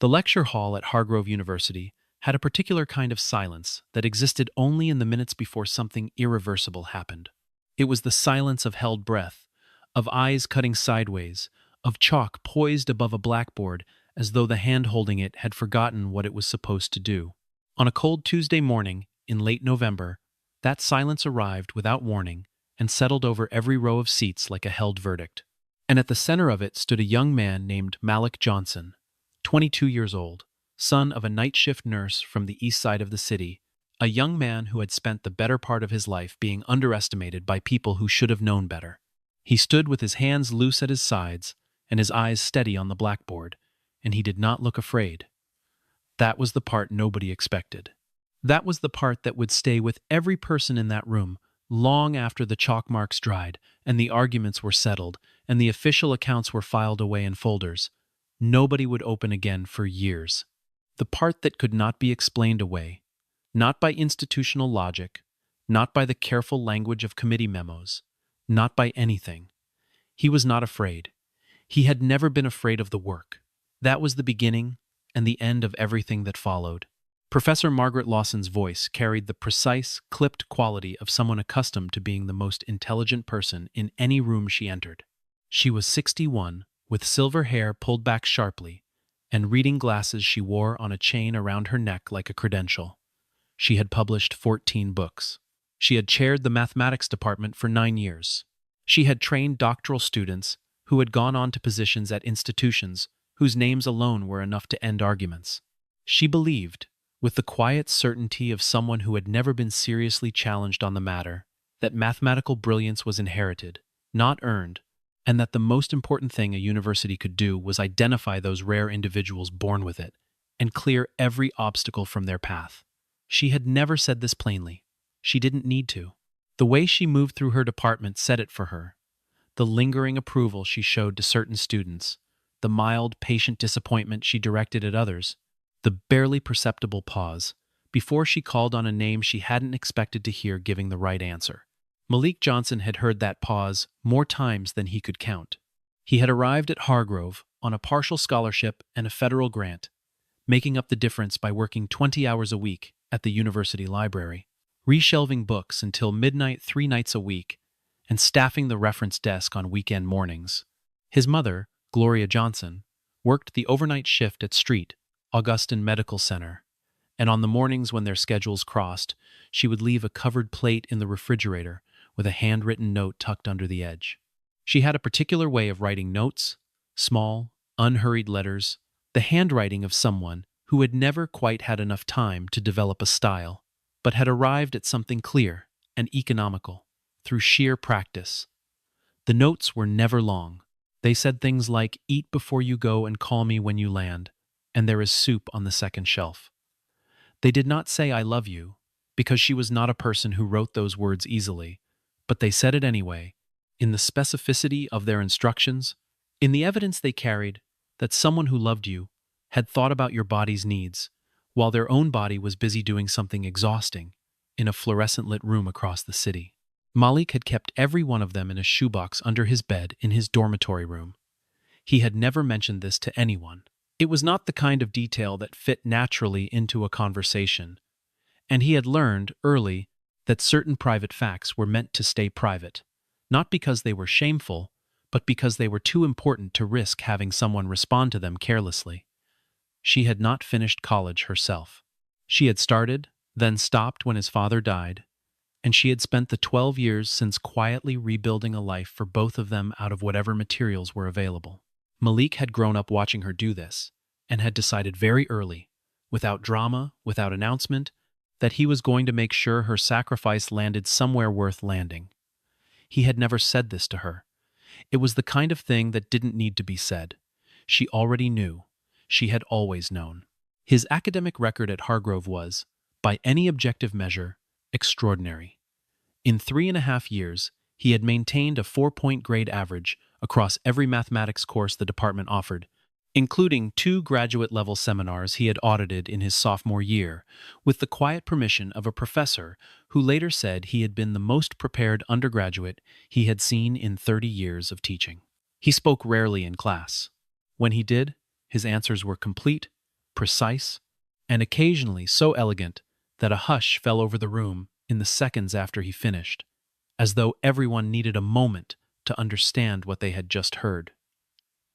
The lecture hall at Hargrove University had a particular kind of silence that existed only in the minutes before something irreversible happened. It was the silence of held breath, of eyes cutting sideways, of chalk poised above a blackboard as though the hand holding it had forgotten what it was supposed to do. On a cold Tuesday morning in late November, that silence arrived without warning and settled over every row of seats like a held verdict. And at the center of it stood a young man named Malik Johnson, 22 years old, son of a night shift nurse from the east side of the city, a young man who had spent the better part of his life being underestimated by people who should have known better. He stood with his hands loose at his sides and his eyes steady on the blackboard, and he did not look afraid. That was the part nobody expected. That was the part that would stay with every person in that room long after the chalk marks dried and the arguments were settled and the official accounts were filed away in folders. Nobody would open again for years. The part that could not be explained away, not by institutional logic, not by the careful language of committee memos, not by anything. He was not afraid. He had never been afraid of the work. That was the beginning and the end of everything that followed. Professor Margaret Lawson's voice carried the precise, clipped quality of someone accustomed to being the most intelligent person in any room she entered. She was 61, with silver hair pulled back sharply, and reading glasses she wore on a chain around her neck like a credential. She had published 14 books. She had chaired the mathematics department for 9 years. She had trained doctoral students who had gone on to positions at institutions whose names alone were enough to end arguments. She believed, with the quiet certainty of someone who had never been seriously challenged on the matter, that mathematical brilliance was inherited, not earned, and that the most important thing a university could do was identify those rare individuals born with it and clear every obstacle from their path. She had never said this plainly. She didn't need to. The way she moved through her department said it for her. The lingering approval she showed to certain students, the mild, patient disappointment she directed at others, the barely perceptible pause before she called on a name she hadn't expected to hear giving the right answer. Malik Johnson had heard that pause more times than he could count. He had arrived at Hargrove on a partial scholarship and a federal grant, making up the difference by working 20 hours a week at the university library, reshelving books until midnight 3 nights a week, and staffing the reference desk on weekend mornings. His mother, Gloria Johnson, worked the overnight shift at Street, Augustine Medical Center, and on the mornings when their schedules crossed, she would leave a covered plate in the refrigerator with a handwritten note tucked under the edge. She had a particular way of writing notes, small, unhurried letters, the handwriting of someone who had never quite had enough time to develop a style, but had arrived at something clear and economical through sheer practice. The notes were never long. They said things like, "Eat before you go and call me when you land, and there is soup on the second shelf." They did not say "I love you," because she was not a person who wrote those words easily, but they said it anyway, in the specificity of their instructions, in the evidence they carried that someone who loved you had thought about your body's needs, while their own body was busy doing something exhausting in a fluorescent-lit room across the city. Malik had kept every one of them in a shoebox under his bed in his dormitory room. He had never mentioned this to anyone. It was not the kind of detail that fit naturally into a conversation, and he had learned early that certain private facts were meant to stay private, not because they were shameful, but because they were too important to risk having someone respond to them carelessly. She had not finished college herself. She had started, then stopped when his father died, and she had spent the 12 years since quietly rebuilding a life for both of them out of whatever materials were available. Malik had grown up watching her do this, and had decided very early, without drama, without announcement, that he was going to make sure her sacrifice landed somewhere worth landing. He had never said this to her. It was the kind of thing that didn't need to be said. She already knew. She had always known. His academic record at Hargrove was, by any objective measure, extraordinary. In 3.5 years, he had maintained a 4-point grade average across every mathematics course the department offered, including 2 graduate-level seminars he had audited in his sophomore year, with the quiet permission of a professor who later said he had been the most prepared undergraduate he had seen in 30 years of teaching. He spoke rarely in class. When he did, his answers were complete, precise, and occasionally so elegant that a hush fell over the room in the seconds after he finished, as though everyone needed a moment to understand what they had just heard.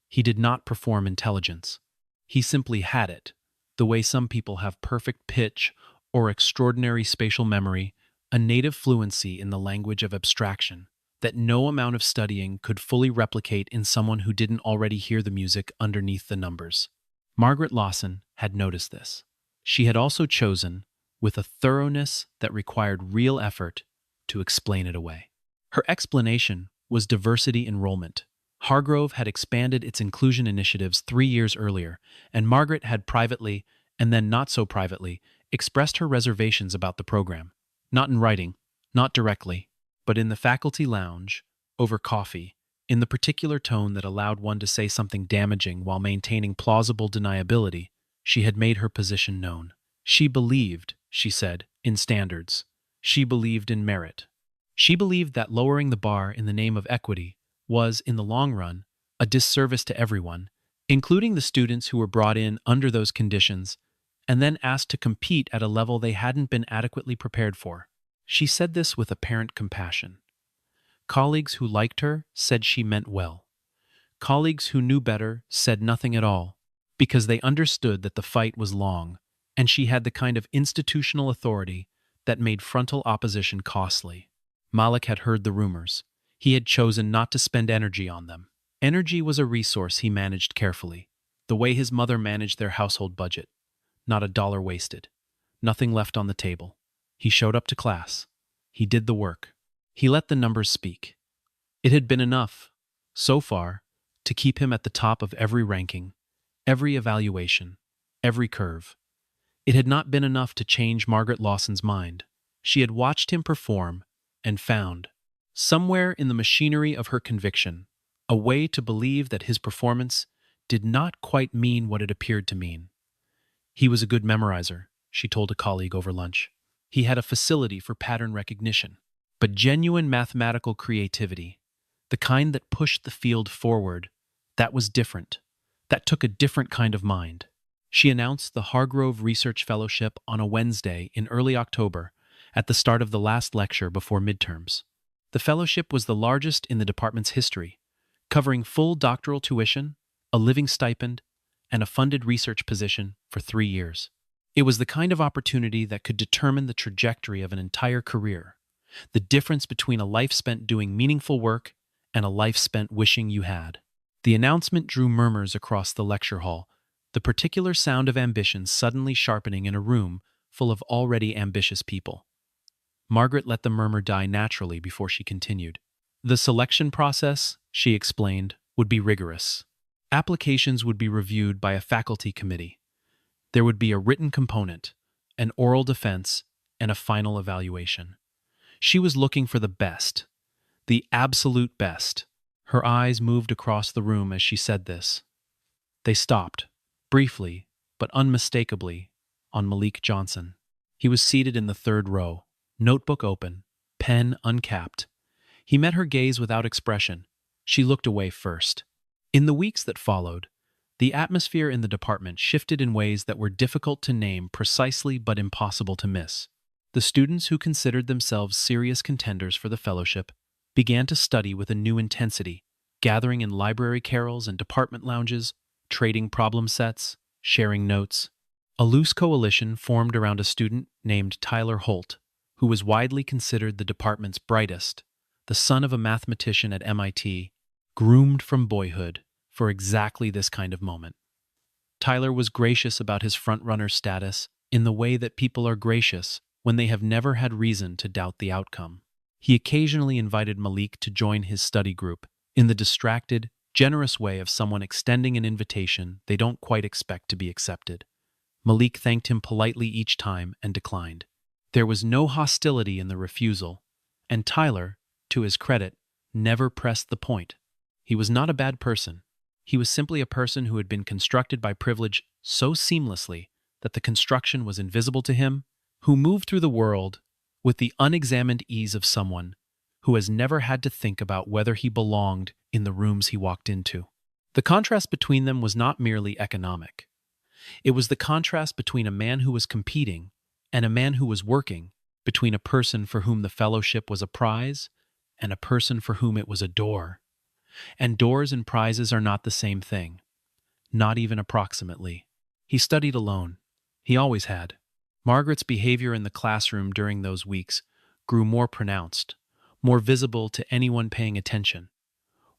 He did not perform intelligence. He simply had it, the way some people have perfect pitch or extraordinary spatial memory, a native fluency in the language of abstraction that no amount of studying could fully replicate in someone who didn't already hear the music underneath the numbers. Margaret Lawson had noticed this. She had also chosen, with a thoroughness that required real effort, to explain it away. Her explanation was diversity enrollment. Hargrove had expanded its inclusion initiatives 3 years earlier, and Margaret had privately, and then not so privately, expressed her reservations about the program. Not in writing, not directly, but in the faculty lounge, over coffee, in the particular tone that allowed one to say something damaging while maintaining plausible deniability. She had made her position known. She believed, she said, in standards. She believed in merit. She believed that lowering the bar in the name of equity was, in the long run, a disservice to everyone, including the students who were brought in under those conditions and then asked to compete at a level they hadn't been adequately prepared for. She said this with apparent compassion. Colleagues who liked her said she meant well. Colleagues who knew better said nothing at all, because they understood that the fight was long, and she had the kind of institutional authority that made frontal opposition costly. Malik had heard the rumors. He had chosen not to spend energy on them. Energy was a resource he managed carefully, the way his mother managed their household budget. Not a dollar wasted. Nothing left on the table. He showed up to class. He did the work. He let the numbers speak. It had been enough, so far, to keep him at the top of every ranking, every evaluation, every curve. It had not been enough to change Margaret Lawson's mind. She had watched him perform and found, somewhere in the machinery of her conviction, a way to believe that his performance did not quite mean what it appeared to mean. He was a good memorizer, she told a colleague over lunch. He had a facility for pattern recognition. But genuine mathematical creativity, the kind that pushed the field forward, that was different. That took a different kind of mind. She announced the Hargrove Research Fellowship on a Wednesday in early October, at the start of the last lecture before midterms. The fellowship was the largest in the department's history, covering full doctoral tuition, a living stipend, and a funded research position for 3 years. It was the kind of opportunity that could determine the trajectory of an entire career, the difference between a life spent doing meaningful work and a life spent wishing you had. The announcement drew murmurs across the lecture hall, the particular sound of ambition suddenly sharpening in a room full of already ambitious people. Margaret let the murmur die naturally before she continued. The selection process, she explained, would be rigorous. Applications would be reviewed by a faculty committee. There would be a written component, an oral defense, and a final evaluation. She was looking for the best, the absolute best. Her eyes moved across the room as she said this. They stopped, briefly, but unmistakably, on Malik Johnson. He was seated in the third row, notebook open, pen uncapped. He met her gaze without expression. She looked away first. In the weeks that followed, the atmosphere in the department shifted in ways that were difficult to name precisely but impossible to miss. The students who considered themselves serious contenders for the fellowship began to study with a new intensity, gathering in library carols and department lounges, trading problem sets, sharing notes. A loose coalition formed around a student named Tyler Holt, who was widely considered the department's brightest, the son of a mathematician at MIT, groomed from boyhood for exactly this kind of moment. Tyler was gracious about his front-runner status in the way that people are gracious when they have never had reason to doubt the outcome. He occasionally invited Malik to join his study group in the distracted, generous way of someone extending an invitation they don't quite expect to be accepted. Malik thanked him politely each time and declined. There was no hostility in the refusal, and Tyler, to his credit, never pressed the point. He was not a bad person. He was simply a person who had been constructed by privilege so seamlessly that the construction was invisible to him, who moved through the world with the unexamined ease of someone who has never had to think about whether he belonged in the rooms he walked into. The contrast between them was not merely economic. It was the contrast between a man who was competing and a man who was working, between a person for whom the fellowship was a prize and a person for whom it was a door. And doors and prizes are not the same thing, not even approximately. He studied alone. He always had. Margaret's behavior in the classroom during those weeks grew more pronounced, more visible to anyone paying attention,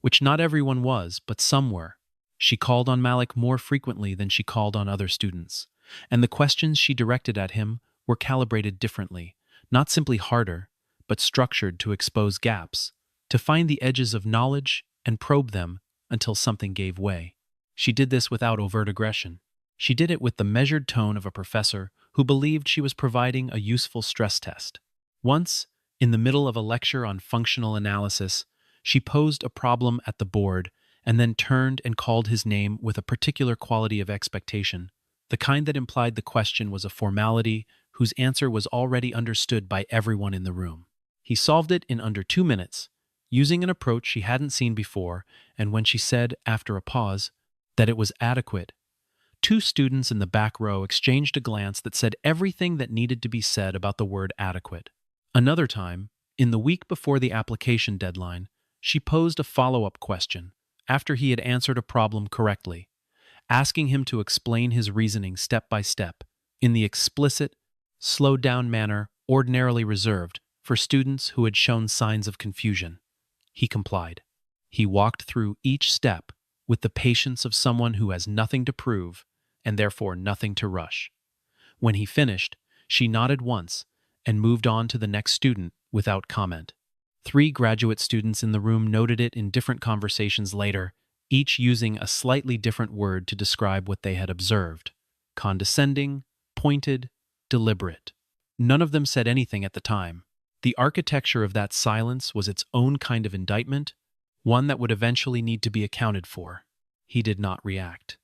which not everyone was, but some were. She called on Malik more frequently than she called on other students, and the questions she directed at him were calibrated differently, not simply harder, but structured to expose gaps, to find the edges of knowledge and probe them until something gave way. She did this without overt aggression. She did it with the measured tone of a professor who believed she was providing a useful stress test. Once, in the middle of a lecture on functional analysis, she posed a problem at the board and then turned and called his name with a particular quality of expectation, the kind that implied the question was a formality whose answer was already understood by everyone in the room. He solved it in under 2 minutes, using an approach she hadn't seen before, and when she said, after a pause, that it was adequate, 2 students in the back row exchanged a glance that said everything that needed to be said about the word adequate. Another time, in the week before the application deadline, she posed a follow-up question after he had answered a problem correctly, asking him to explain his reasoning step by step in the explicit, slowed-down manner ordinarily reserved for students who had shown signs of confusion. He complied. He walked through each step with the patience of someone who has nothing to prove and therefore nothing to rush. When he finished, she nodded once and moved on to the next student without comment. 3 graduate students in the room noted it in different conversations later, each using a slightly different word to describe what they had observed: condescending, pointed, deliberate. None of them said anything at the time. The architecture of that silence was its own kind of indictment, one that would eventually need to be accounted for. He did not react.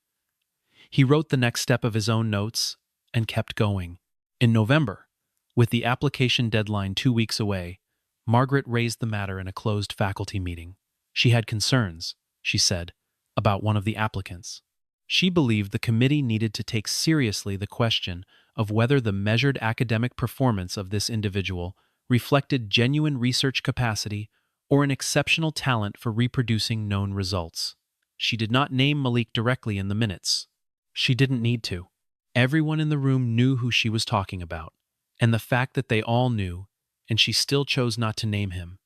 He wrote the next step of his own notes and kept going. In November, with the application deadline 2 weeks away, Margaret raised the matter in a closed faculty meeting. She had concerns, she said, about one of the applicants. She believed the committee needed to take seriously the question of whether the measured academic performance of this individual reflected genuine research capacity or an exceptional talent for reproducing known results. She did not name Malik directly in the minutes. She didn't need to. Everyone in the room knew who she was talking about, and the fact that they all knew, and she still chose not to name him,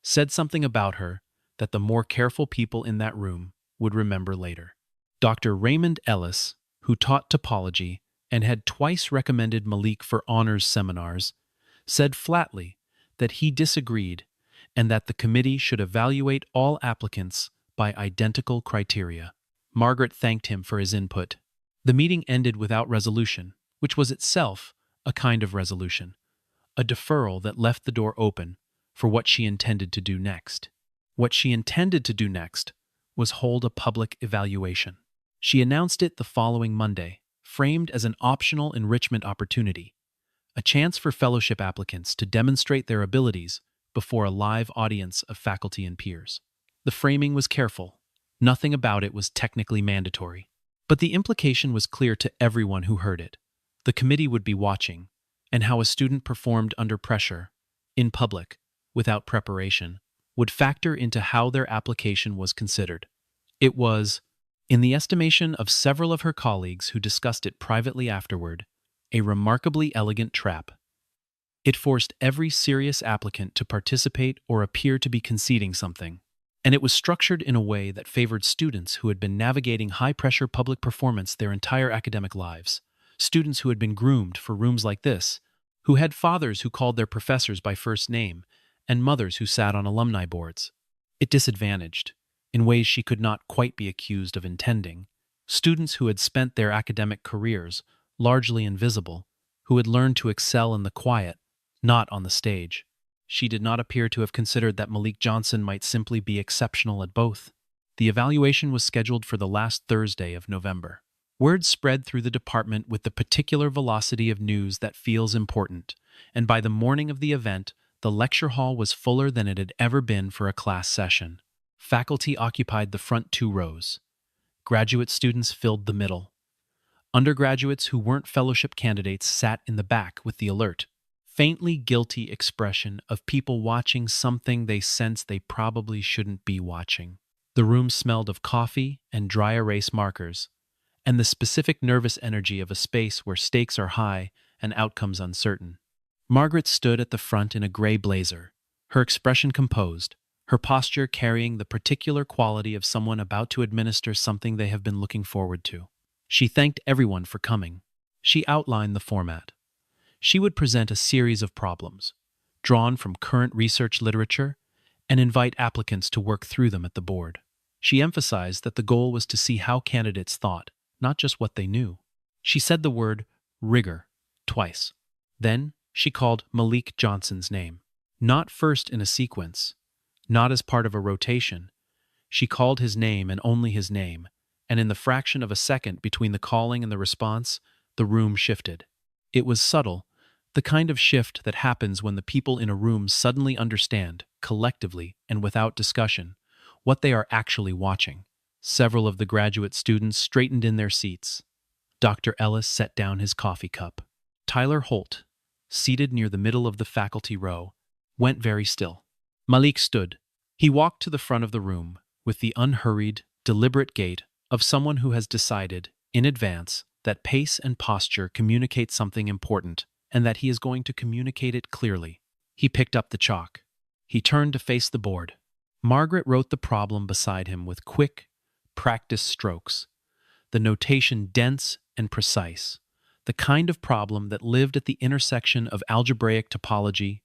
said something about her that the more careful people in that room would remember later. Dr. Raymond Ellis, who taught topology and had twice recommended Malik for honors seminars, said flatly that he disagreed and that the committee should evaluate all applicants by identical criteria. Margaret thanked him for his input. The meeting ended without resolution, which was itself a kind of resolution, a deferral that left the door open for what she intended to do next. What she intended to do next was hold a public evaluation. She announced it the following Monday, framed as an optional enrichment opportunity, a chance for fellowship applicants to demonstrate their abilities before a live audience of faculty and peers. The framing was careful. Nothing about it was technically mandatory. But the implication was clear to everyone who heard it. The committee would be watching, and how a student performed under pressure, in public, without preparation, would factor into how their application was considered. It was, in the estimation of several of her colleagues who discussed it privately afterward, a remarkably elegant trap. It forced every serious applicant to participate or appear to be conceding something, and it was structured in a way that favored students who had been navigating high-pressure public performance their entire academic lives, students who had been groomed for rooms like this, who had fathers who called their professors by first name, and mothers who sat on alumni boards. It disadvantaged, in ways she could not quite be accused of intending, students who had spent their academic careers largely invisible, who had learned to excel in the quiet, not on the stage. She did not appear to have considered that Malik Johnson might simply be exceptional at both. The evaluation was scheduled for the last Thursday of November. Word spread through the department with the particular velocity of news that feels important, and by the morning of the event, the lecture hall was fuller than it had ever been for a class session. Faculty occupied the front 2 rows. Graduate students filled the middle. Undergraduates who weren't fellowship candidates sat in the back with the alert, faintly guilty expression of people watching something they sensed they probably shouldn't be watching. The room smelled of coffee and dry erase markers, and the specific nervous energy of a space where stakes are high and outcomes uncertain. Margaret stood at the front in a gray blazer, her expression composed, her posture carrying the particular quality of someone about to administer something they have been looking forward to. She thanked everyone for coming. She outlined the format. She would present a series of problems, drawn from current research literature, and invite applicants to work through them at the board. She emphasized that the goal was to see how candidates thought, not just what they knew. She said the word rigor twice. Then she called Malik Johnson's name. Not first in a sequence, not as part of a rotation. She called his name and only his name, and in the fraction of a second between the calling and the response, the room shifted. It was subtle, the kind of shift that happens when the people in a room suddenly understand, collectively and without discussion, what they are actually watching. Several of the graduate students straightened in their seats. Dr. Ellis set down his coffee cup. Tyler Holt, seated near the middle of the faculty row, went very still. Malik stood. He walked to the front of the room with the unhurried, deliberate gait of someone who has decided, in advance, that pace and posture communicate something important and that he is going to communicate it clearly. He picked up the chalk. He turned to face the board. Margaret wrote the problem beside him with quick, practiced strokes, the notation dense and precise, the kind of problem that lived at the intersection of algebraic topology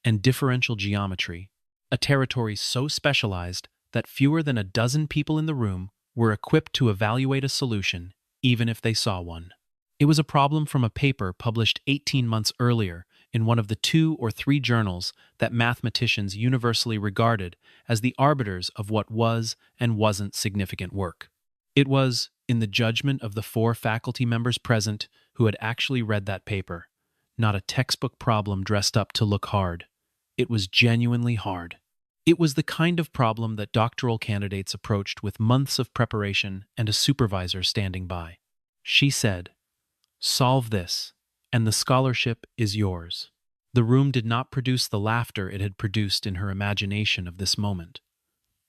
and differential geometry, a territory so specialized that fewer than a dozen people in the room were equipped to evaluate a solution, even if they saw one. It was a problem from a paper published 18 months earlier in one of the 2 or 3 journals that mathematicians universally regarded as the arbiters of what was and wasn't significant work. It was, in the judgment of the 4 faculty members present who had actually read that paper, not a textbook problem dressed up to look hard. It was genuinely hard. It was the kind of problem that doctoral candidates approached with months of preparation and a supervisor standing by. She said, "Solve this, and the scholarship is yours." The room did not produce the laughter it had produced in her imagination of this moment.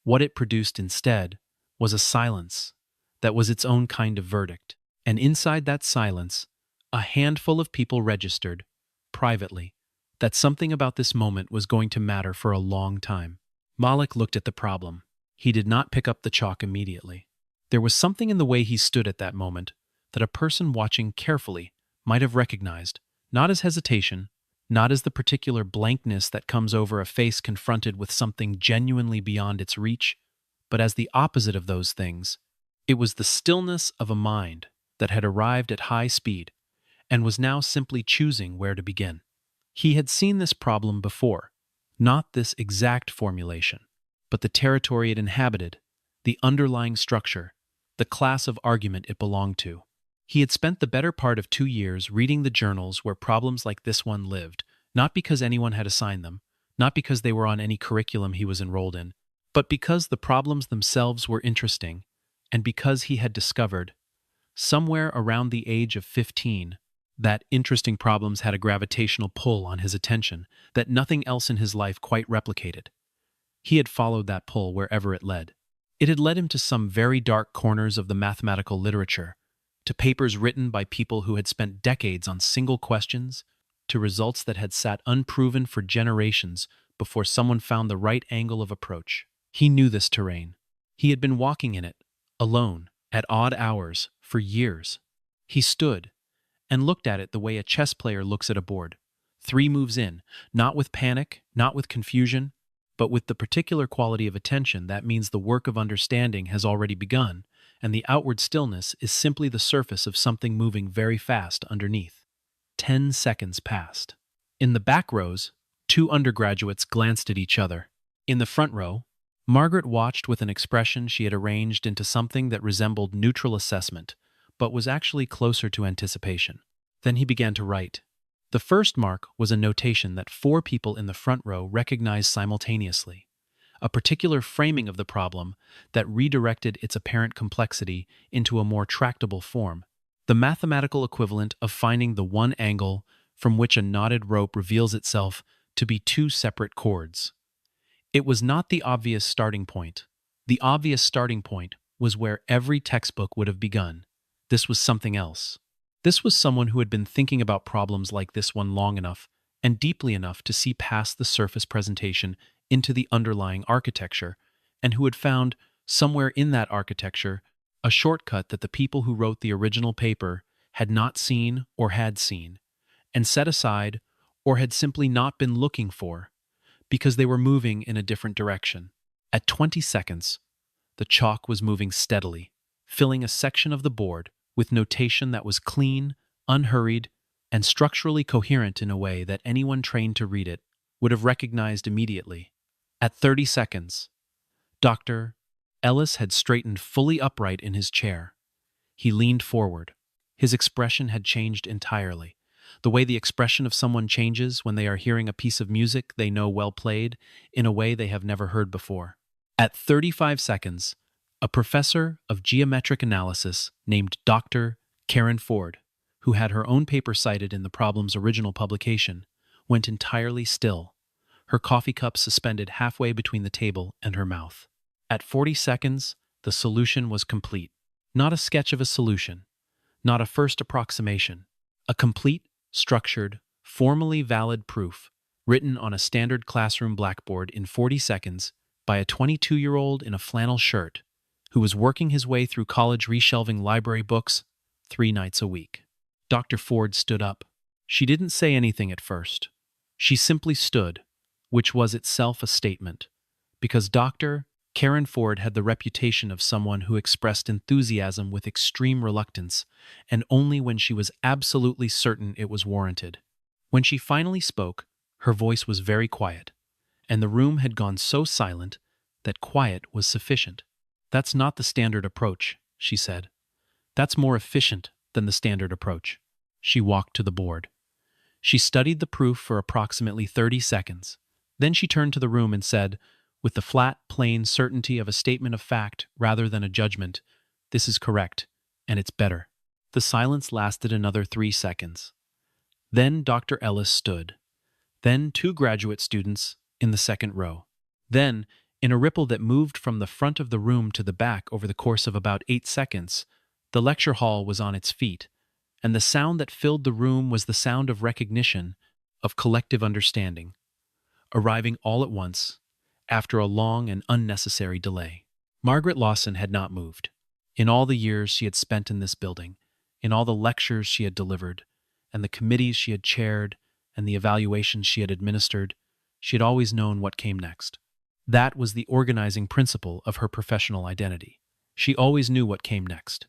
What it produced instead was a silence that was its own kind of verdict. And inside that silence, a handful of people registered, privately, that something about this moment was going to matter for a long time. Malik looked at the problem. He did not pick up the chalk immediately. There was something in the way he stood at that moment that a person watching carefully might have recognized, not as hesitation, not as the particular blankness that comes over a face confronted with something genuinely beyond its reach, but as the opposite of those things. It was the stillness of a mind that had arrived at high speed and was now simply choosing where to begin. He had seen this problem before, not this exact formulation, but the territory it inhabited, the underlying structure, the class of argument it belonged to. He had spent the better part of 2 years reading the journals where problems like this one lived, not because anyone had assigned them, not because they were on any curriculum he was enrolled in, but because the problems themselves were interesting, and because he had discovered, somewhere around the age of 15, that interesting problems had a gravitational pull on his attention that nothing else in his life quite replicated. He had followed that pull wherever it led. It had led him to some very dark corners of the mathematical literature, to papers written by people who had spent decades on single questions, to results that had sat unproven for generations before someone found the right angle of approach. He knew this terrain. He had been walking in it, alone, at odd hours, for years. He stood and looked at it the way a chess player looks at a board. 3 moves in, not with panic, not with confusion, but with the particular quality of attention that means the work of understanding has already begun, and the outward stillness is simply the surface of something moving very fast underneath. 10 seconds passed. In the back rows, 2 undergraduates glanced at each other. In the front row, Margaret watched with an expression she had arranged into something that resembled neutral assessment, but was actually closer to anticipation. Then he began to write. The first mark was a notation that 4 people in the front row recognized simultaneously, a particular framing of the problem that redirected its apparent complexity into a more tractable form. the mathematical equivalent of finding the one angle from which a knotted rope reveals itself to be two separate chords. It was not the obvious starting point. The obvious starting point was where every textbook would have begun. This was something else. This was someone who had been thinking about problems like this one long enough and deeply enough to see past the surface presentation into the underlying architecture, and who had found, somewhere in that architecture, a shortcut that the people who wrote the original paper had not seen or had seen, and set aside or had simply not been looking for, because they were moving in a different direction. At 20 seconds, the chalk was moving steadily, filling a section of the board with notation that was clean, unhurried, and structurally coherent in a way that anyone trained to read it would have recognized immediately. At 30 seconds, Dr. Ellis had straightened fully upright in his chair. He leaned forward. His expression had changed entirely. The way the expression of someone changes when they are hearing a piece of music they know well played in a way they have never heard before. At 35 seconds, a professor of geometric analysis named Dr. Karen Ford, who had her own paper cited in the problem's original publication, went entirely still, her coffee cup suspended halfway between the table and her mouth. At 40 seconds, the solution was complete. Not a sketch of a solution, not a first approximation, a complete, structured, formally valid proof, written on a standard classroom blackboard in 40 seconds by a 22-year-old in a flannel shirt who was working his way through college reshelving library books 3 nights a week. Dr. Ford stood up. She didn't say anything at first. She simply stood, which was itself a statement, because Dr. Karen Ford had the reputation of someone who expressed enthusiasm with extreme reluctance, and only when she was absolutely certain it was warranted. When she finally spoke, her voice was very quiet, and the room had gone so silent that quiet was sufficient. "That's not the standard approach," she said. "That's more efficient than the standard approach." She walked to the board. She studied the proof for approximately 30 seconds. Then she turned to the room and said, with the flat, plain certainty of a statement of fact rather than a judgment, "This is correct, and it's better." The silence lasted another 3 seconds. Then Dr. Ellis stood. Then 2 graduate students in the second row. Then, in a ripple that moved from the front of the room to the back over the course of about 8 seconds, the lecture hall was on its feet, and the sound that filled the room was the sound of recognition, of collective understanding, arriving all at once, after a long and unnecessary delay. Margaret Lawson had not moved. In all the years she had spent in this building, in all the lectures she had delivered, and the committees she had chaired, and the evaluations she had administered, she had always known what came next. That was the organizing principle of her professional identity. She always knew what came next.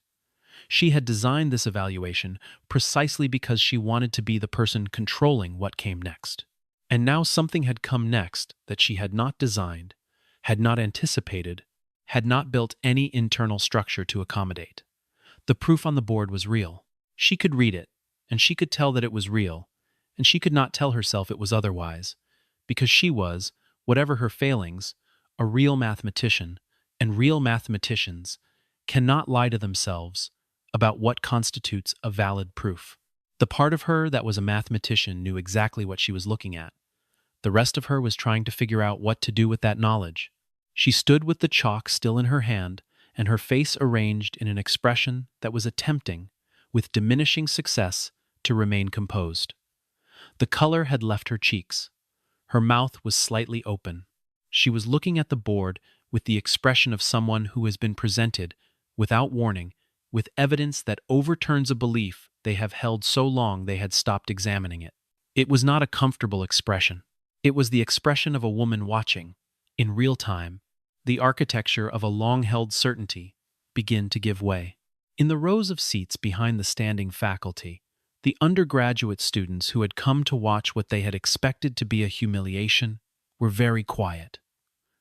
She had designed this evaluation precisely because she wanted to be the person controlling what came next. And now something had come next that she had not designed, had not anticipated, had not built any internal structure to accommodate. The proof on the board was real. She could read it, and she could tell that it was real, and she could not tell herself it was otherwise, because she was, whatever her failings, a real mathematician, and real mathematicians cannot lie to themselves about what constitutes a valid proof. The part of her that was a mathematician knew exactly what she was looking at. The rest of her was trying to figure out what to do with that knowledge. She stood with the chalk still in her hand and her face arranged in an expression that was attempting, with diminishing success, to remain composed. The color had left her cheeks. Her mouth was slightly open. She was looking at the board with the expression of someone who has been presented, without warning, with evidence that overturns a belief they have held so long they had stopped examining it. It was not a comfortable expression. It was the expression of a woman watching, in real time, the architecture of a long-held certainty begin to give way. In the rows of seats behind the standing faculty, the undergraduate students who had come to watch what they had expected to be a humiliation were very quiet.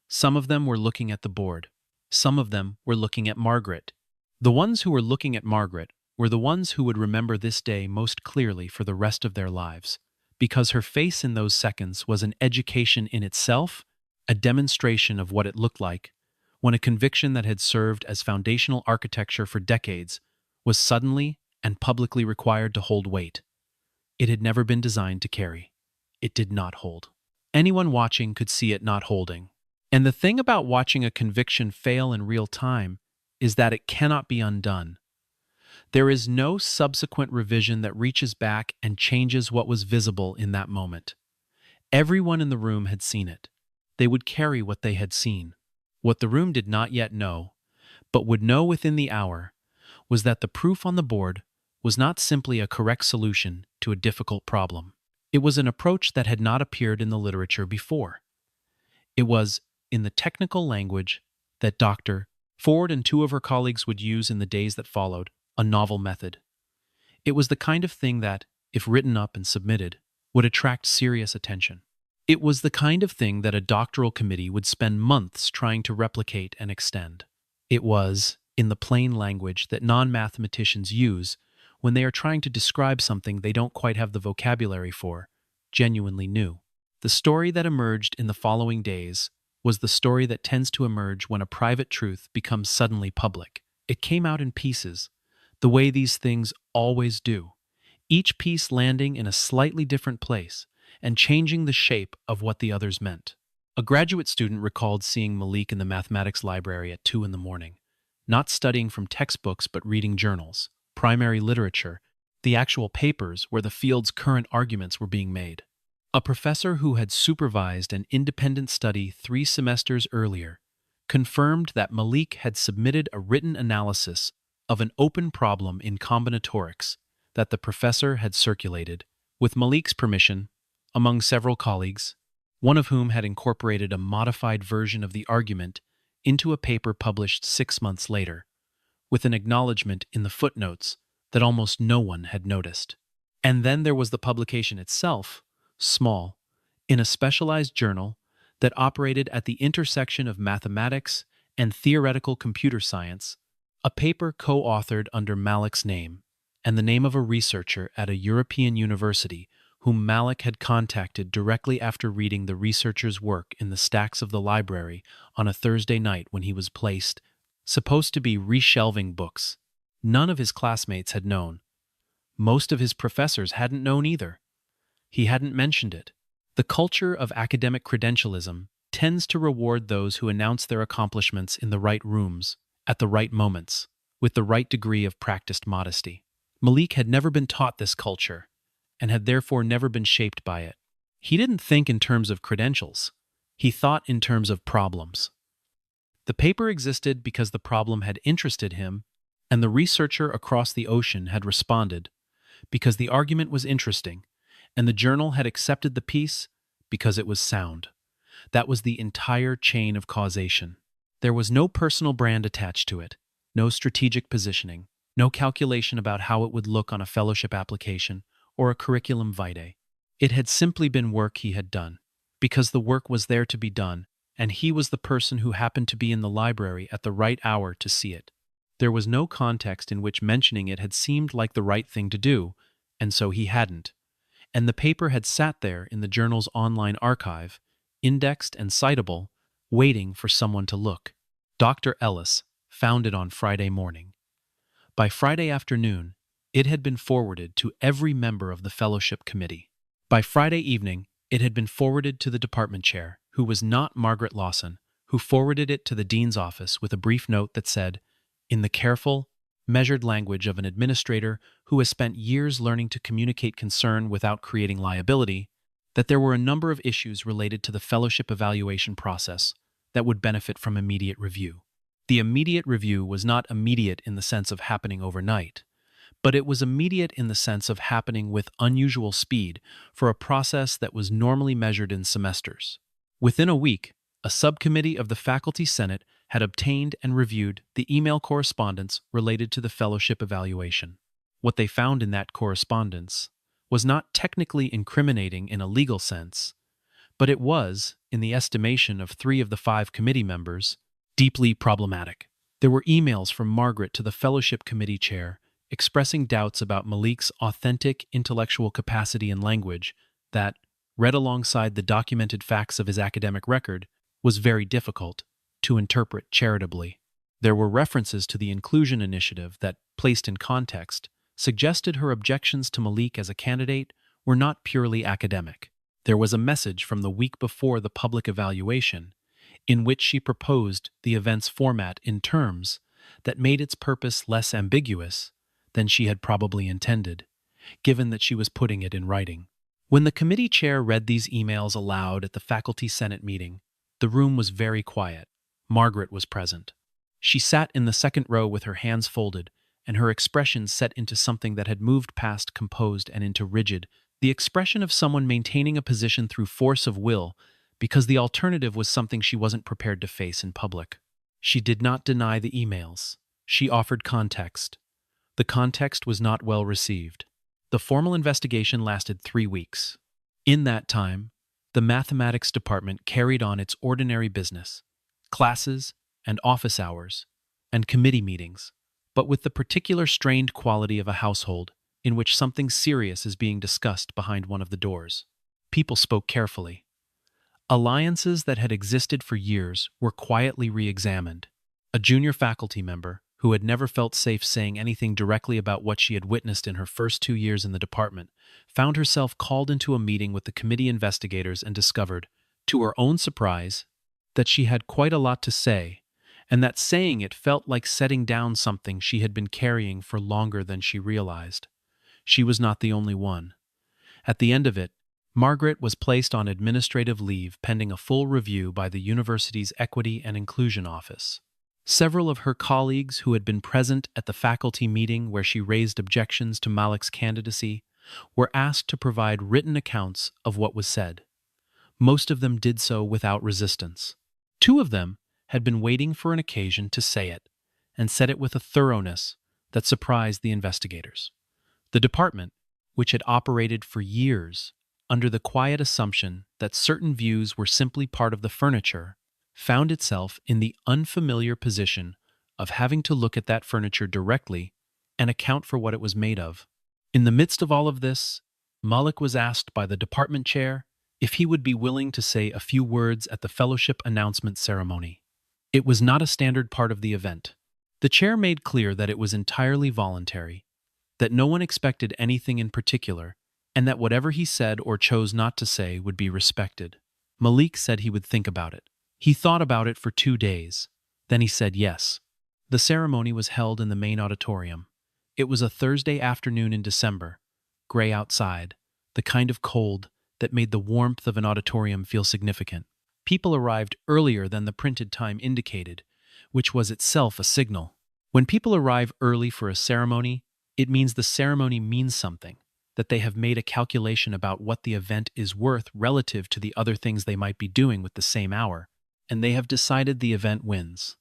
Some of them were looking at the board. Some of them were looking at Margaret. The ones who were looking at Margaret were the ones who would remember this day most clearly for the rest of their lives, because her face in those seconds was an education in itself, a demonstration of what it looked like when a conviction that had served as foundational architecture for decades was suddenly and publicly required to hold weight. It had never been designed to carry. It did not hold. Anyone watching could see it not holding. And the thing about watching a conviction fail in real time is that it cannot be undone. There is no subsequent revision that reaches back and changes what was visible in that moment. Everyone in the room had seen it. They would carry what they had seen. What the room did not yet know, but would know within the hour, was that the proof on the board was not simply a correct solution to a difficult problem. It was an approach that had not appeared in the literature before. It was, in the technical language that Dr. Ford and two of her colleagues would use in the days that followed, a novel method. It was the kind of thing that, if written up and submitted, would attract serious attention. It was the kind of thing that a doctoral committee would spend months trying to replicate and extend. It was, in the plain language that non-mathematicians use when they are trying to describe something they don't quite have the vocabulary for, genuinely new. The story that emerged in the following days was the story that tends to emerge when a private truth becomes suddenly public. It came out in pieces, the way these things always do, each piece landing in a slightly different place and changing the shape of what the others meant. A graduate student recalled seeing Malik in the mathematics library at 2 in the morning, not studying from textbooks but reading journals, primary literature, the actual papers where the field's current arguments were being made. A professor who had supervised an independent study 3 semesters earlier confirmed that Malik had submitted a written analysis of an open problem in combinatorics that the professor had circulated, with Malik's permission, among several colleagues, one of whom had incorporated a modified version of the argument into a paper published 6 months later, with an acknowledgement in the footnotes that almost no one had noticed. And then there was the publication itself, small, in a specialized journal that operated at the intersection of mathematics and theoretical computer science, a paper co-authored under Malik's name and the name of a researcher at a European university whom Malik had contacted directly after reading the researcher's work in the stacks of the library on a Thursday night when he was placed, supposed to be reshelving books. None of his classmates had known. Most of his professors hadn't known either. He hadn't mentioned it. The culture of academic credentialism tends to reward those who announce their accomplishments in the right rooms, at the right moments, with the right degree of practiced modesty. Malik had never been taught this culture, and had therefore never been shaped by it. He didn't think in terms of credentials. He thought in terms of problems. The paper existed because the problem had interested him, and the researcher across the ocean had responded because the argument was interesting, and the journal had accepted the piece because it was sound. That was the entire chain of causation. There was no personal brand attached to it, no strategic positioning, no calculation about how it would look on a fellowship application or a curriculum vitae. It had simply been work he had done, because the work was there to be done, and he was the person who happened to be in the library at the right hour to see it. There was no context in which mentioning it had seemed like the right thing to do, and so he hadn't. And the paper had sat there in the journal's online archive, indexed and citable, waiting for someone to look. Dr. Ellis found it on Friday morning. By Friday afternoon, it had been forwarded to every member of the fellowship committee. By Friday evening, it had been forwarded to the department chair, who was not Margaret Lawson, who forwarded it to the dean's office with a brief note that said, in the careful, measured language of an administrator who has spent years learning to communicate concern without creating liability, that there were a number of issues related to the fellowship evaluation process that would benefit from immediate review. The immediate review was not immediate in the sense of happening overnight, but it was immediate in the sense of happening with unusual speed for a process that was normally measured in semesters. Within a week, a subcommittee of the Faculty Senate had obtained and reviewed the email correspondence related to the fellowship evaluation. What they found in that correspondence was not technically incriminating in a legal sense, but it was, in the estimation of 3 of the 5 committee members, deeply problematic. There were emails from Margaret to the fellowship committee chair expressing doubts about Malik's authentic intellectual capacity and language that, read alongside the documented facts of his academic record, was very difficult to interpret charitably. There were references to the inclusion initiative that, placed in context, suggested her objections to Malik as a candidate were not purely academic. There was a message from the week before the public evaluation in which she proposed the event's format in terms that made its purpose less ambiguous than she had probably intended, given that she was putting it in writing. When the committee chair read these emails aloud at the faculty senate meeting, the room was very quiet. Margaret was present. She sat in the second row with her hands folded, and her expression set into something that had moved past composed and into rigid, the expression of someone maintaining a position through force of will because the alternative was something she wasn't prepared to face in public. She did not deny the emails. She offered context. The context was not well received. The formal investigation lasted 3 weeks. In that time, the mathematics department carried on its ordinary business, classes and office hours, and committee meetings, but with the particular strained quality of a household in which something serious is being discussed behind one of the doors. People spoke carefully. Alliances that had existed for years were quietly re-examined. A junior faculty member, who had never felt safe saying anything directly about what she had witnessed in her first 2 years in the department, found herself called into a meeting with the committee investigators and discovered, to her own surprise, that she had quite a lot to say, and that saying it felt like setting down something she had been carrying for longer than she realized. She was not the only one. At the end of it, Margaret was placed on administrative leave pending a full review by the university's Equity and Inclusion Office. Several of her colleagues who had been present at the faculty meeting where she raised objections to Malik's candidacy were asked to provide written accounts of what was said. Most of them did so without resistance. 2 of them had been waiting for an occasion to say it, and said it with a thoroughness that surprised the investigators. The department, which had operated for years under the quiet assumption that certain views were simply part of the furniture, found itself in the unfamiliar position of having to look at that furniture directly and account for what it was made of. In the midst of all of this, Malik was asked by the department chair if he would be willing to say a few words at the fellowship announcement ceremony. It was not a standard part of the event. The chair made clear that it was entirely voluntary, that no one expected anything in particular, and that whatever he said or chose not to say would be respected. Malik said he would think about it. He thought about it for 2 days. Then he said yes. The ceremony was held in the main auditorium. It was a Thursday afternoon in December, gray outside, the kind of cold that made the warmth of an auditorium feel significant. People arrived earlier than the printed time indicated, which was itself a signal. When people arrive early for a ceremony, it means the ceremony means something, that they have made a calculation about what the event is worth relative to the other things they might be doing with the same hour, and they have decided the event wins.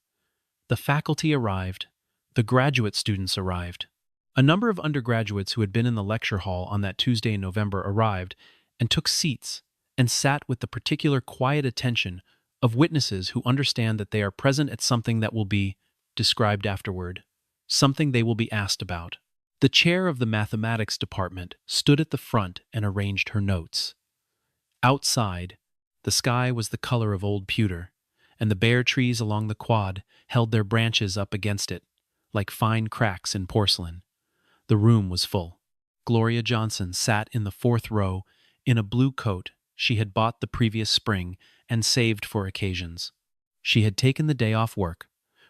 The faculty arrived. The graduate students arrived. A number of undergraduates who had been in the lecture hall on that Tuesday in November arrived and took seats and sat with the particular quiet attention of witnesses who understand that they are present at something that will be described afterward, something they will be asked about. The chair of the mathematics department stood at the front and arranged her notes. Outside, the sky was the color of old pewter, and the bare trees along the quad held their branches up against it, like fine cracks in porcelain. The room was full. Gloria Johnson sat in the 4th row in a blue coat she had bought the previous spring and saved for occasions. She had taken the day off work,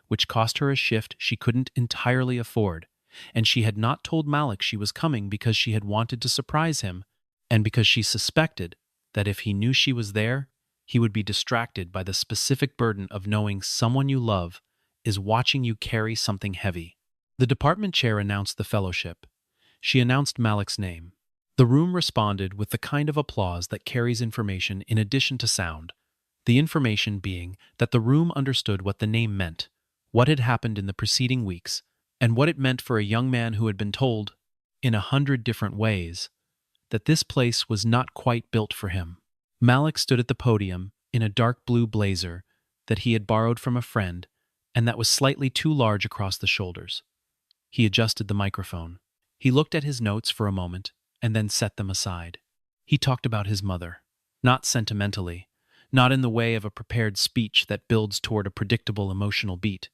which cost her a shift she couldn't entirely afford, and she had not told Malik she was coming because she had wanted to surprise him and because she suspected that if he knew she was there, he would be distracted by the specific burden of knowing someone you love is watching you carry something heavy. The department chair announced the fellowship. She announced Malik's name. The room responded with the kind of applause that carries information in addition to sound, the information being that the room understood what the name meant, what had happened in the preceding weeks, and what it meant for a young man who had been told, in 100 different ways, that this place was not quite built for him. Malik stood at the podium in a dark blue blazer that he had borrowed from a friend and that was slightly too large across the shoulders. He adjusted the microphone. He looked at his notes for a moment and then set them aside. He talked about his mother, not sentimentally, not in the way of a prepared speech that builds toward a predictable emotional beat,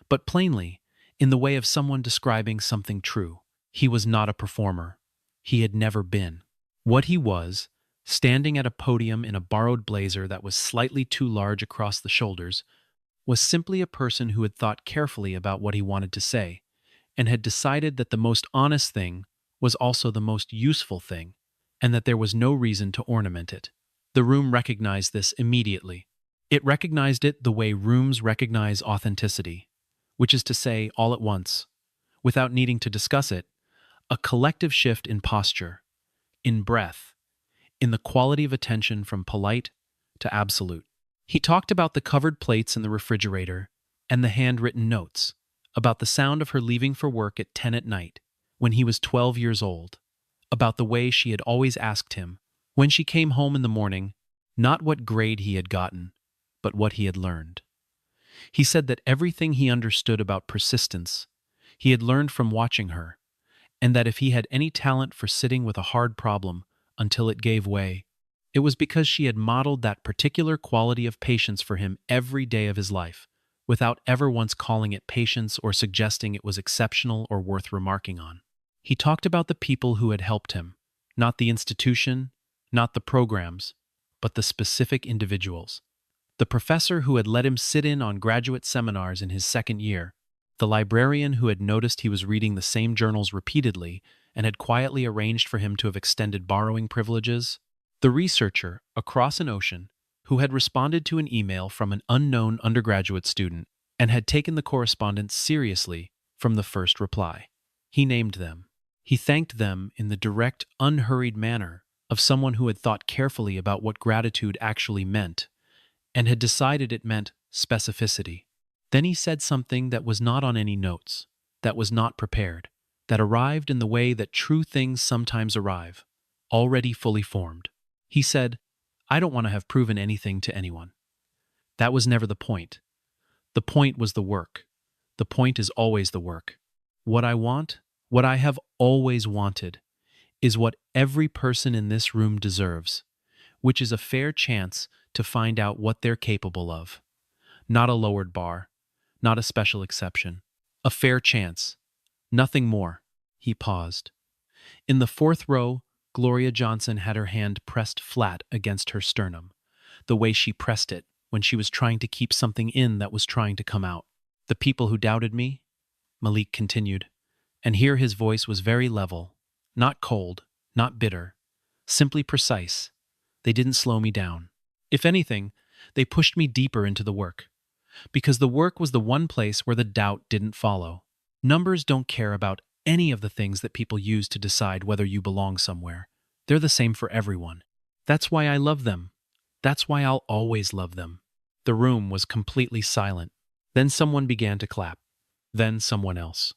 but plainly, in the way of someone describing something true. He was not a performer. He had never been. What he was, standing at a podium in a borrowed blazer that was slightly too large across the shoulders, was simply a person who had thought carefully about what he wanted to say, and had decided that the most honest thing was also the most useful thing, and that there was no reason to ornament it. The room recognized this immediately. It recognized it the way rooms recognize authenticity, which is to say, all at once, without needing to discuss it, a collective shift in posture, in breath, in the quality of attention from polite to absolute. He talked about the covered plates in the refrigerator and the handwritten notes, about the sound of her leaving for work at 10 at night, when he was 12 years old, about the way she had always asked him, when she came home in the morning, not what grade he had gotten, but what he had learned. He said that everything he understood about persistence, he had learned from watching her, and that if he had any talent for sitting with a hard problem until it gave way, it was because she had modeled that particular quality of patience for him every day of his life, without ever once calling it patience or suggesting it was exceptional or worth remarking on. He talked about the people who had helped him, not the institution, not the programs, but the specific individuals. The professor who had let him sit in on graduate seminars in his second year, the librarian who had noticed he was reading the same journals repeatedly and had quietly arranged for him to have extended borrowing privileges, the researcher across an ocean who had responded to an email from an unknown undergraduate student and had taken the correspondence seriously from the first reply. He named them. He thanked them in the direct, unhurried manner of someone who had thought carefully about what gratitude actually meant and had decided it meant specificity. Then he said something that was not on any notes, that was not prepared, that arrived in the way that true things sometimes arrive, already fully formed. He said, "I don't want to have proven anything to anyone. That was never the point. The point was the work. The point is always the work. What I want, what I have always wanted, is what every person in this room deserves, which is a fair chance to find out what they're capable of. Not a lowered bar, not a special exception. A fair chance. Nothing more." He paused. In the fourth row, Gloria Johnson had her hand pressed flat against her sternum, the way she pressed it when she was trying to keep something in that was trying to come out. "The people who doubted me," Malik continued, and here his voice was very level, not cold, not bitter, simply precise. "They didn't slow me down. If anything, they pushed me deeper into the work, because the work was the one place where the doubt didn't follow. Numbers don't care about any of the things that people use to decide whether you belong somewhere. They're the same for everyone. That's why I love them. That's why I'll always love them." The room was completely silent. Then someone began to clap. Then someone else.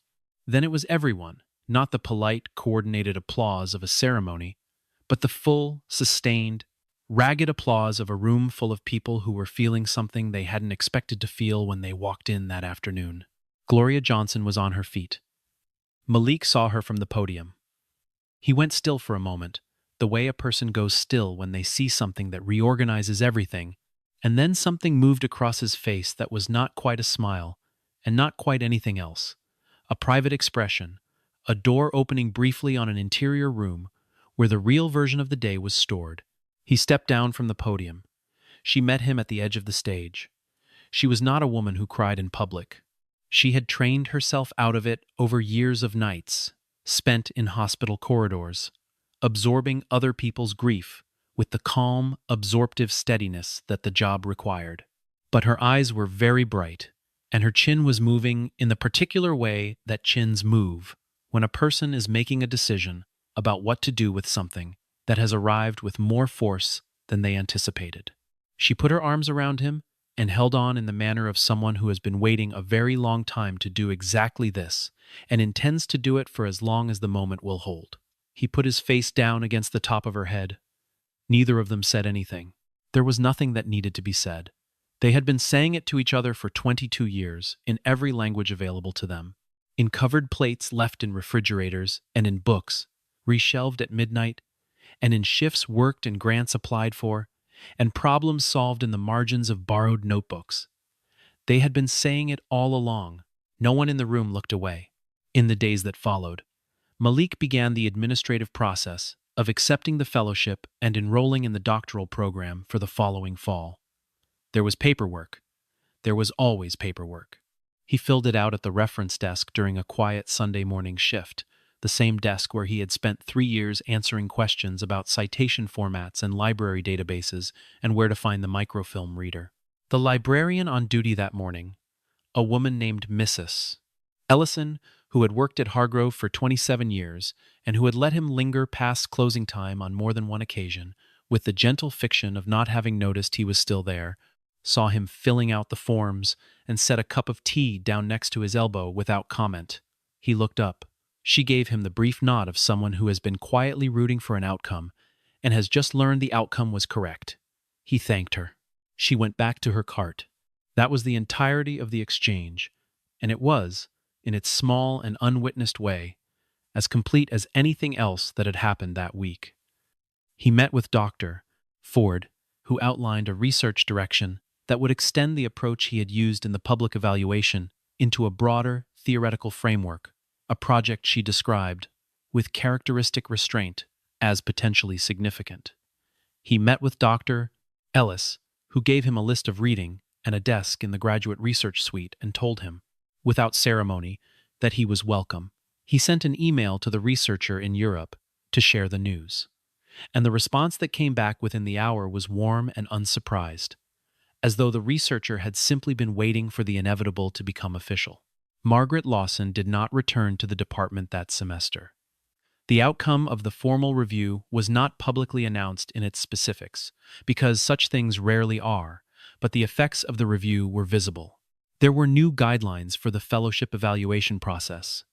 Then it was everyone, not the polite, coordinated applause of a ceremony, but the full, sustained, ragged applause of a room full of people who were feeling something they hadn't expected to feel when they walked in that afternoon. Gloria Johnson was on her feet. Malik saw her from the podium. He went still for a moment, the way a person goes still when they see something that reorganizes everything, and then something moved across his face that was not quite a smile, and not quite anything else. A private expression, a door opening briefly on an interior room where the real version of the day was stored. He stepped down from the podium. She met him at the edge of the stage. She was not a woman who cried in public. She had trained herself out of it over years of nights, spent in hospital corridors, absorbing other people's grief with the calm, absorptive steadiness that the job required. But her eyes were very bright, and her chin was moving in the particular way that chins move when a person is making a decision about what to do with something that has arrived with more force than they anticipated. She put her arms around him and held on in the manner of someone who has been waiting a very long time to do exactly this, and intends to do it for as long as the moment will hold. He put his face down against the top of her head. Neither of them said anything. There was nothing that needed to be said. They had been saying it to each other for 22 years, in every language available to them, in covered plates left in refrigerators and in books, reshelved at midnight, and in shifts worked and grants applied for, and problems solved in the margins of borrowed notebooks. They had been saying it all along. No one in the room looked away. In the days that followed, Malik began the administrative process of accepting the fellowship and enrolling in the doctoral program for the following fall. There was paperwork. There was always paperwork. He filled it out at the reference desk during a quiet Sunday morning shift, the same desk where he had spent 3 years answering questions about citation formats and library databases and where to find the microfilm reader. The librarian on duty that morning, a woman named Mrs. Ellison, who had worked at Hargrove for 27 years and who had let him linger past closing time on more than one occasion, with the gentle fiction of not having noticed he was still there, saw him filling out the forms and set a cup of tea down next to his elbow without comment. He looked up. She gave him the brief nod of someone who has been quietly rooting for an outcome and has just learned the outcome was correct. He thanked her. She went back to her cart. That was the entirety of the exchange, and it was, in its small and unwitnessed way, as complete as anything else that had happened that week. He met with Dr. Ford, who outlined a research direction that would extend the approach he had used in the public evaluation into a broader theoretical framework, a project she described, with characteristic restraint, as potentially significant. He met with Dr. Ellis, who gave him a list of reading and a desk in the graduate research suite and told him, without ceremony, that he was welcome. He sent an email to the researcher in Europe to share the news, and the response that came back within the hour was warm and unsurprised, as though the researcher had simply been waiting for the inevitable to become official. Margaret Lawson did not return to the department that semester. The outcome of the formal review was not publicly announced in its specifics, because such things rarely are, but the effects of the review were visible. There were new guidelines for the fellowship evaluation process.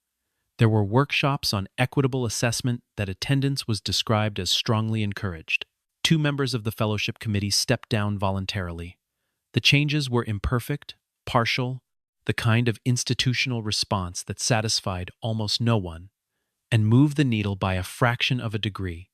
There were workshops on equitable assessment that attendance was described as strongly encouraged. 2 members of the fellowship committee stepped down voluntarily. The changes were imperfect, partial, the kind of institutional response that satisfied almost no one, and moved the needle by a fraction of a degree,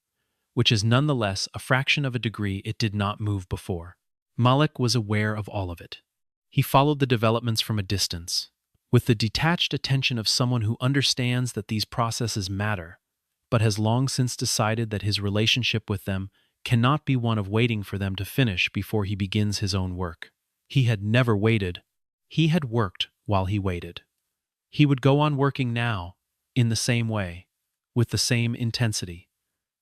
which is nonetheless a fraction of a degree it did not move before. Malik was aware of all of it. He followed the developments from a distance, with the detached attention of someone who understands that these processes matter, but has long since decided that his relationship with them cannot be one of waiting for them to finish before he begins his own work. He had never waited. He had worked while he waited. He would go on working now, in the same way, with the same intensity,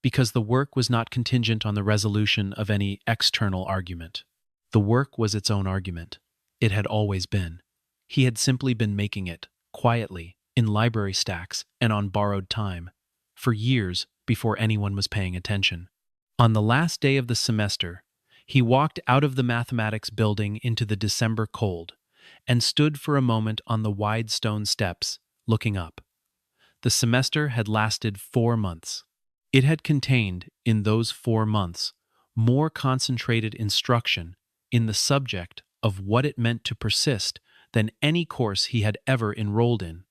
because the work was not contingent on the resolution of any external argument. The work was its own argument. It had always been. He had simply been making it, quietly, in library stacks and on borrowed time, for years before anyone was paying attention. On the last day of the semester, he walked out of the mathematics building into the December cold and stood for a moment on the wide stone steps, looking up. The semester had lasted 4 months. It had contained, in those 4 months, more concentrated instruction in the subject of what it meant to persist than any course he had ever enrolled in.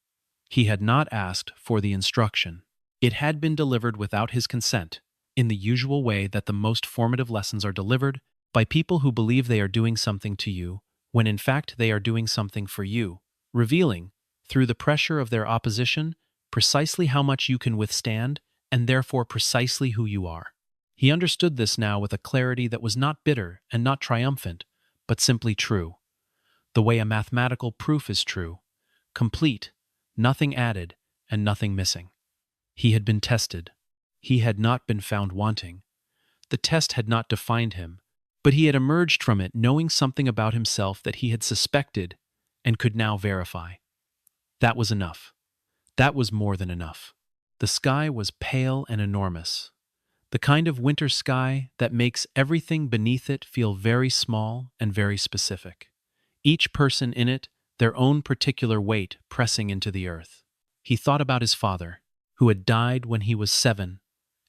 He had not asked for the instruction. It had been delivered without his consent, in the usual way that the most formative lessons are delivered, by people who believe they are doing something to you, when in fact they are doing something for you, revealing, through the pressure of their opposition, precisely how much you can withstand, and therefore precisely who you are. He understood this now with a clarity that was not bitter and not triumphant, but simply true. The way a mathematical proof is true, complete, nothing added, and nothing missing. He had been tested. He had not been found wanting. The test had not defined him, but he had emerged from it knowing something about himself that he had suspected and could now verify. That was enough. That was more than enough. The sky was pale and enormous, the kind of winter sky that makes everything beneath it feel very small and very specific. Each person in it, their own particular weight pressing into the earth. He thought about his father, who had died when he was 7,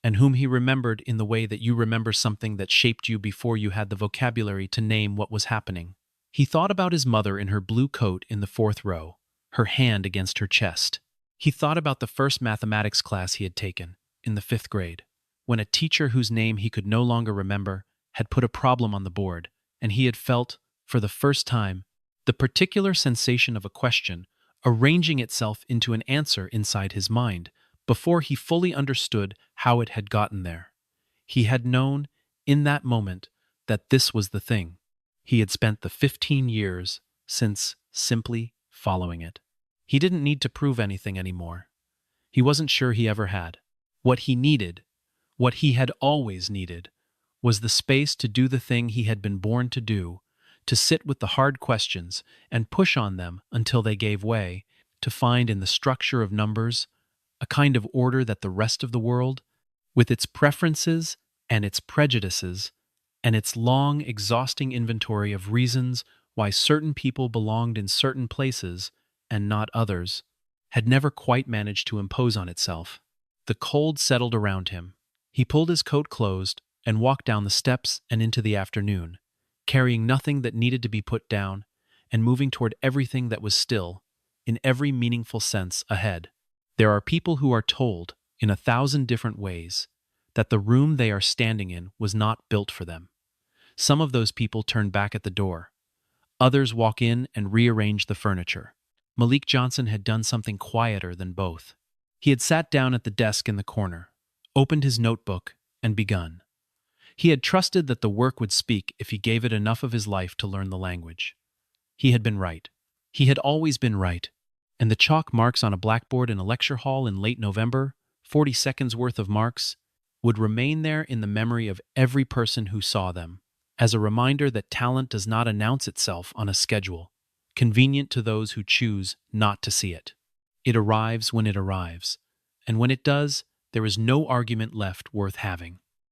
and whom he remembered in the way that you remember something that shaped you before you had the vocabulary to name what was happening. He thought about his mother in her blue coat in the 4th row, her hand against her chest. He thought about the first mathematics class he had taken, in the 5th grade, when a teacher whose name he could no longer remember had put a problem on the board, and he had felt, for the first time, the particular sensation of a question arranging itself into an answer inside his mind, before he fully understood how it had gotten there. He had known, in that moment, that this was the thing. He had spent the 15 years since simply following it. He didn't need to prove anything anymore. He wasn't sure he ever had. What he needed, what he had always needed, was the space to do the thing he had been born to do, to sit with the hard questions and push on them until they gave way, to find in the structure of numbers a kind of order that the rest of the world, with its preferences and its prejudices, and its long, exhausting inventory of reasons why certain people belonged in certain places and not others, had never quite managed to impose on itself. The cold settled around him. He pulled his coat closed and walked down the steps and into the afternoon, carrying nothing that needed to be put down and moving toward everything that was still, in every meaningful sense, ahead. There are people who are told, in 1,000 different ways, that the room they are standing in was not built for them. Some of those people turn back at the door. Others walk in and rearrange the furniture. Malik Johnson had done something quieter than both. He had sat down at the desk in the corner, opened his notebook, and begun. He had trusted that the work would speak if he gave it enough of his life to learn the language. He had been right. He had always been right. And the chalk marks on a blackboard in a lecture hall in late November, 40 seconds worth of marks, would remain there in the memory of every person who saw them, as a reminder that talent does not announce itself on a schedule, convenient to those who choose not to see it. It arrives when it arrives, and when it does, there is no argument left worth having.